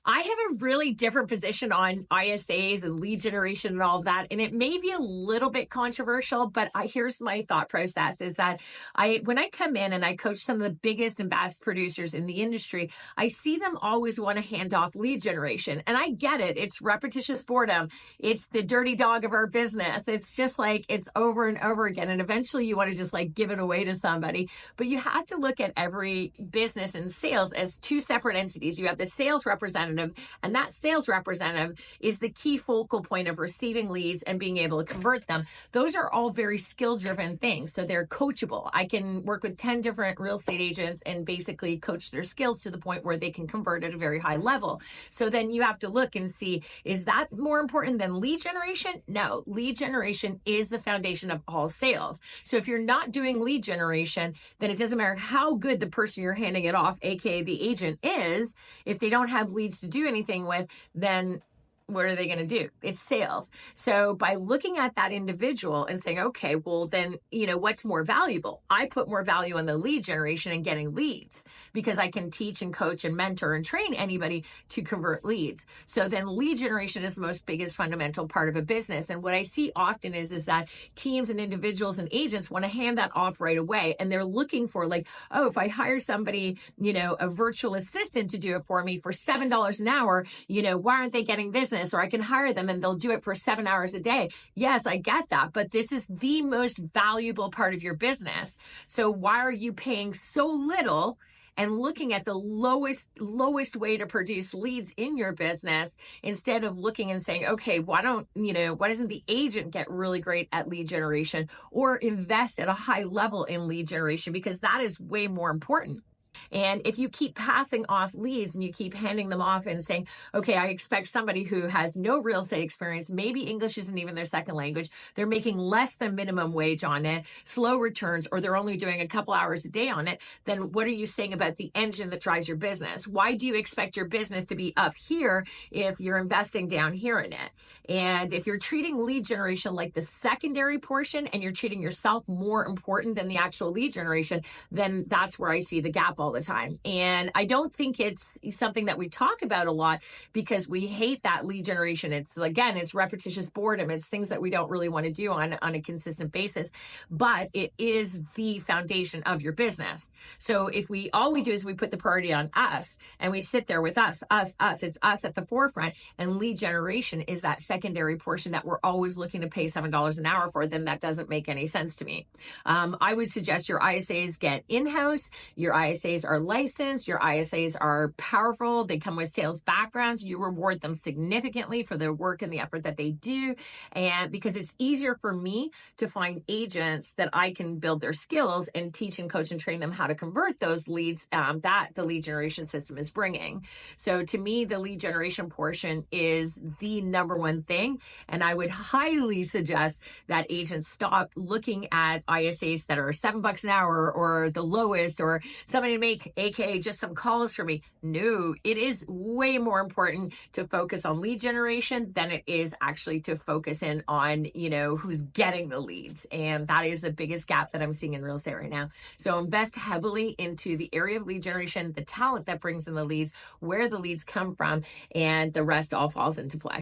I have a really different position on ISAs and lead generation and all of that. And it may be a little bit controversial, but here's my thought process is that when I come in and I coach some of the biggest and best producers in the industry, I see them always want to hand off lead generation. And I get it. It's repetitious boredom. It's the dirty dog of our business. It's just like it's over and over again. And eventually you want to just like give it away to somebody. But you have to look at every business and sales as two separate entities. You have the sales representative, and that sales representative is the key focal point of receiving leads and being able to convert them. Those are all very skill-driven things. So they're coachable. I can work with 10 different real estate agents and basically coach their skills to the point where they can convert at a very high level. So then you have to look and see, is that more important than lead generation? No, lead generation is the foundation of all sales. So if you're not doing lead generation, then it doesn't matter how good the person you're handing it off, aka the agent, is. If they don't have leads to do anything with, then what are they going to do? It's sales. So by looking at that individual and saying, okay, well then, what's more valuable? I put more value on the lead generation and getting leads because I can teach and coach and mentor and train anybody to convert leads. So then lead generation is the most biggest fundamental part of a business. And what I see often is that teams and individuals and agents want to hand that off right away. And they're looking for like, oh, if I hire somebody, a virtual assistant to do it for me for $7 an hour, why aren't they getting business? Or I can hire them and they'll do it for 7 hours a day. Yes, I get that, but this is the most valuable part of your business. So why are you paying so little and looking at the lowest way to produce leads in your business instead of looking and saying, okay, why doesn't the agent get really great at lead generation or invest at a high level in lead generation? Because that is way more important. And if you keep passing off leads and you keep handing them off and saying, okay, I expect somebody who has no real estate experience, maybe English isn't even their second language, they're making less than minimum wage on it, slow returns, or they're only doing a couple hours a day on it, then what are you saying about the engine that drives your business? Why do you expect your business to be up here if you're investing down here in it? And if you're treating lead generation like the secondary portion and you're treating yourself more important than the actual lead generation, then that's where I see the gap all the time. And I don't think it's something that we talk about a lot because we hate that lead generation. It's repetitious boredom. It's things that we don't really want to do on a consistent basis, but it is the foundation of your business. So if all we do is we put the priority on us and we sit there with us, it's us at the forefront, and lead generation is that secondary portion that we're always looking to pay $7 an hour for, then that doesn't make any sense to me. I would suggest your ISAs get in-house. Your ISAs are licensed. Your ISAs are powerful. They come with sales backgrounds. You reward them significantly for their work and the effort that they do. And because it's easier for me to find agents that I can build their skills and teach and coach and train them how to convert those leads that the lead generation system is bringing. So to me, the lead generation portion is the number one thing. And I would highly suggest that agents stop looking at ISAs that are $7 an hour or the lowest or somebody to make, aka just some calls for me. No, it is way more important to focus on lead generation than it is actually to focus in on, who's getting the leads. And that is the biggest gap that I'm seeing in real estate right now. So invest heavily into the area of lead generation, the talent that brings in the leads, where the leads come from, and the rest all falls into play.